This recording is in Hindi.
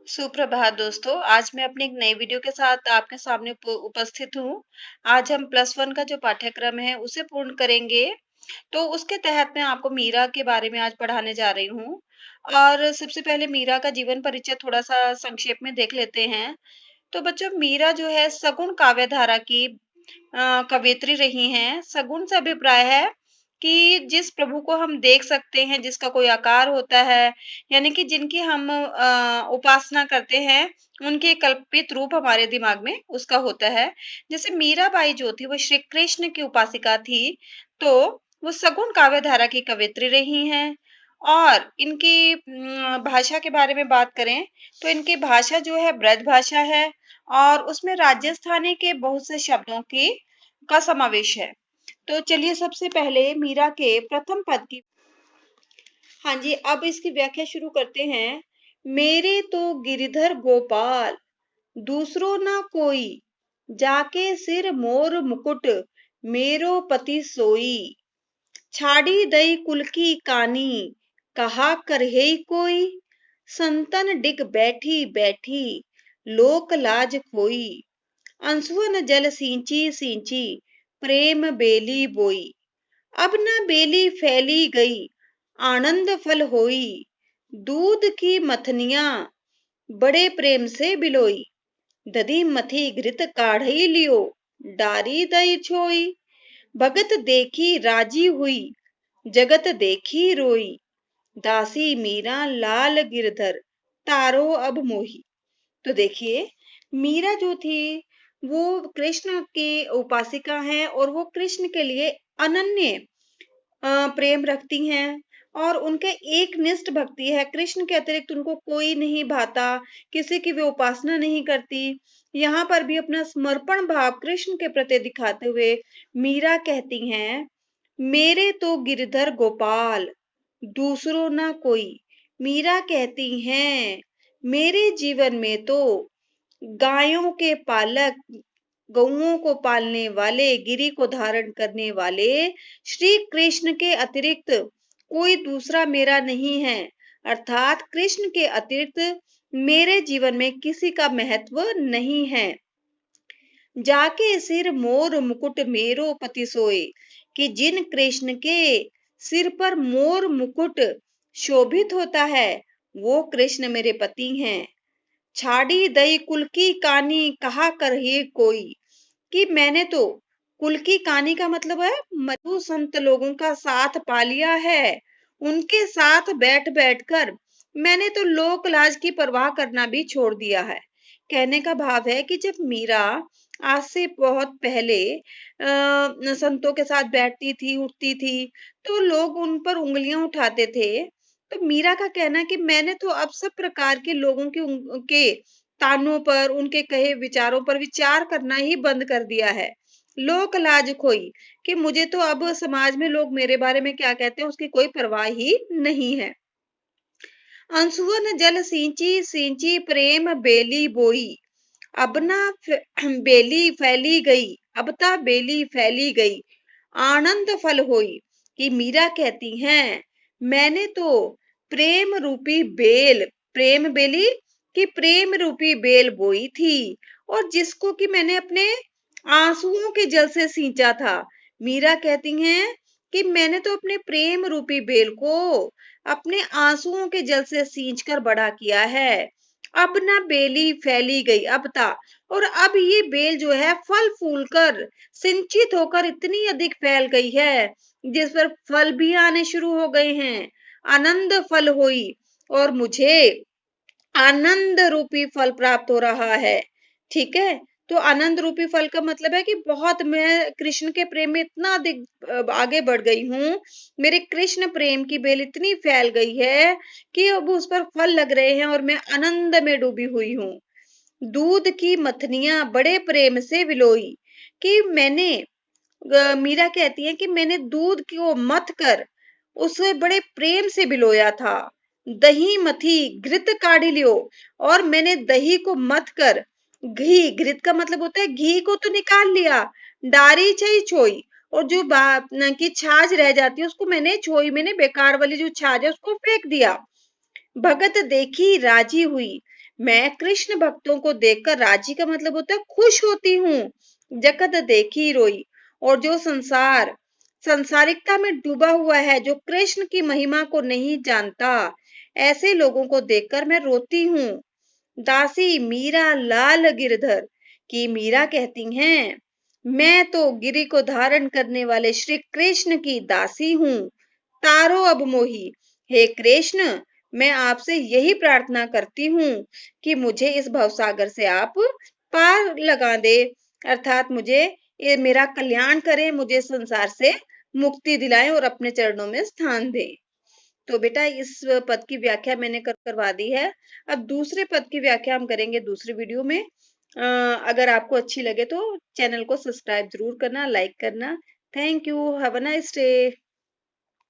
सुप्रभात दोस्तों। आज मैं अपनी एक नई वीडियो के साथ आपके सामने उपस्थित हूँ। आज हम प्लस वन का जो पाठ्यक्रम है उसे पूर्ण करेंगे। तो उसके तहत मैं आपको मीरा के बारे में आज पढ़ाने जा रही हूँ। और सबसे पहले मीरा का जीवन परिचय थोड़ा सा संक्षेप में देख लेते हैं। तो बच्चों, मीरा जो है सगुण काव्य धारा की कवयित्री रही हैं। सगुण से अभिप्राय है कि जिस प्रभु को हम देख सकते हैं, जिसका कोई आकार होता है, यानी कि जिनकी हम उपासना करते हैं, उनके कल्पित रूप हमारे दिमाग में उसका होता है। जैसे मीराबाई जो थी वो श्री कृष्ण की उपासिका थी, तो वो सगुण काव्य धारा की कवयित्री रही हैं। और इनकी भाषा के बारे में बात करें तो इनकी भाषा जो है ब्रज भाषा है और उसमें राजस्थानी के बहुत से शब्दों की का समावेश है। तो चलिए सबसे पहले मीरा के प्रथम पद की, हाँ जी, अब इसकी व्याख्या शुरू करते हैं। मेरे तो गिरधर गोपाल, दूसरो ना कोई, जाके सिर मोर मुकुट, मेरो पति सोई। छाड़ी दई कुल की कानी, कहा करहे कोई। संतन डिग बैठी बैठी, लोक लाज खोई। अंसुअन जल सींची सींची, प्रेम बेली बोई। अब न बेली फैली गई, आनंद फल होई। दूध की मथनिया, बड़े प्रेम से बिलोई। दधी मथी घृत काढ़ई लियो, डारी दई छोई। भगत देखी राजी हुई, जगत देखी रोई। दासी मीरा लाल गिरधर, तारो अब मोही। तो देखिए, मीरा जो थी वो कृष्ण की उपासिका हैं और वो कृष्ण के लिए अनन्य प्रेम रखती हैं और उनके एक निष्ठ भक्ति है। कृष्ण के अतिरिक्त उनको कोई नहीं भाता, किसी की वे उपासना नहीं करती। यहाँ पर भी अपना समर्पण भाव कृष्ण के प्रति दिखाते हुए मीरा कहती हैं, मेरे तो गिरधर गोपाल, दूसरों ना कोई। मीरा कहती हैं, मेरे जीवन में तो गायों के पालक, गौओं को पालने वाले, गिरी को धारण करने वाले श्री कृष्ण के अतिरिक्त कोई दूसरा मेरा नहीं है। अर्थात कृष्ण के अतिरिक्त मेरे जीवन में किसी का महत्व नहीं है। जाके सिर मोर मुकुट मेरो पति सोए, कि जिन कृष्ण के सिर पर मोर मुकुट शोभित होता है वो कृष्ण मेरे पति हैं। छाड़ी दई कुल की कानी, कहा करहे कोई। कि मैंने तो कुल की कहानी का मतलब है मधु संत लोगों का साथ पा लिया है। उनके साथ बैठ बैठकर मैंने तो लोक लाज की परवाह करना भी छोड़ दिया है। कहने का भाव है कि जब मीरा आज से बहुत पहले संतों के साथ बैठती थी, उठती थी, तो लोग उन पर उंगलियां उठाते थे। तो मीरा का कहना है कि मैंने तो अब सब प्रकार के लोगों के तानों पर, उनके कहे विचारों पर विचार करना ही बंद कर दिया है। लोक लाज खोई, कि मुझे तो अब समाज में लोग मेरे बारे में क्या कहते हैं उसकी कोई परवाह ही नहीं है। अंसुअन जल सींची सींची, प्रेम बेली बोई। अब ना बेली फैली गई, अब ता बेली फैली गई, आनंद फल होई। कि मीरा कहती हैं, मैंने तो प्रेम रूपी बेल, प्रेम बेली कि प्रेम रूपी बेल बोई थी और जिसको कि मैंने अपने आंसुओं के जल से सींचा था। मीरा कहती हैं कि मैंने तो अपने प्रेम रूपी बेल को अपने आंसुओं के जल से सींच कर बड़ा किया है। अब ना बेली फैली गई, अब था, और अब ये बेल जो है फल फूल कर, सिंचित होकर इतनी अधिक फैल गई है जिस पर फल भी आने शुरू हो गए हैं। आनंद फल हुई, और मुझे आनंद रूपी फल प्राप्त हो रहा है। ठीक है, तो आनंद रूपी फल का मतलब है कि बहुत मैं कृष्ण के प्रेम में इतना अधिक आगे बढ़ गई हूँ, मेरे कृष्ण प्रेम की बेल इतनी फैल गई है कि अब उस पर फल लग रहे हैं और मैं आनंद में डूबी हुई हूँ। दूध की मथनियां बड़े प्रेम से विलोई। कि मैंने, मीरा कहती है कि मैंने दूध को मथ कर उसे बड़े प्रेम से बिलोया था। दही मथी घृत काढ़ी लियो, और मैंने दही को मथ कर, घी, घृत का मतलब होता है घी को तो निकाल लिया, डारी छई छोई, और जो की छाछ रह जाती है उसको मैंने छोई, मैंने बेकार वाली जो छाछ है उसको फेंक दिया। भगत देखी राजी हुई। मैं कृष्ण भक्तों को देखकर राजी का मतलब होता है खुश होती हूँ। जगत देखी रोई। और जो संसारिकता में डूबा हुआ है, जो कृष्ण की महिमा को नहीं जानता, ऐसे लोगों को देखकर मैं रोती हूँ। दासी मीरा लाल गिरधर की मीरा कहती हैं, मैं तो गिरि को धारण करने वाले श्री कृष्ण की दासी हूँ। तारो अब मोही। हे कृष्ण, मैं आपसे यही प्रार्थना करती हूँ कि मुझे इस भवसागर से आप पार लगा दे, अर्थात मुझे ये मेरा कल्याण करें, मुझे संसार से मुक्ति दिलाएं और अपने चरणों में स्थान दें। तो बेटा इस पद की व्याख्या मैंने करवा दी है। अब दूसरे पद की व्याख्या हम करेंगे दूसरी वीडियो में। अगर आपको अच्छी लगे तो चैनल को सब्सक्राइब जरूर करना, लाइक करना। Thank you. Have a nice day.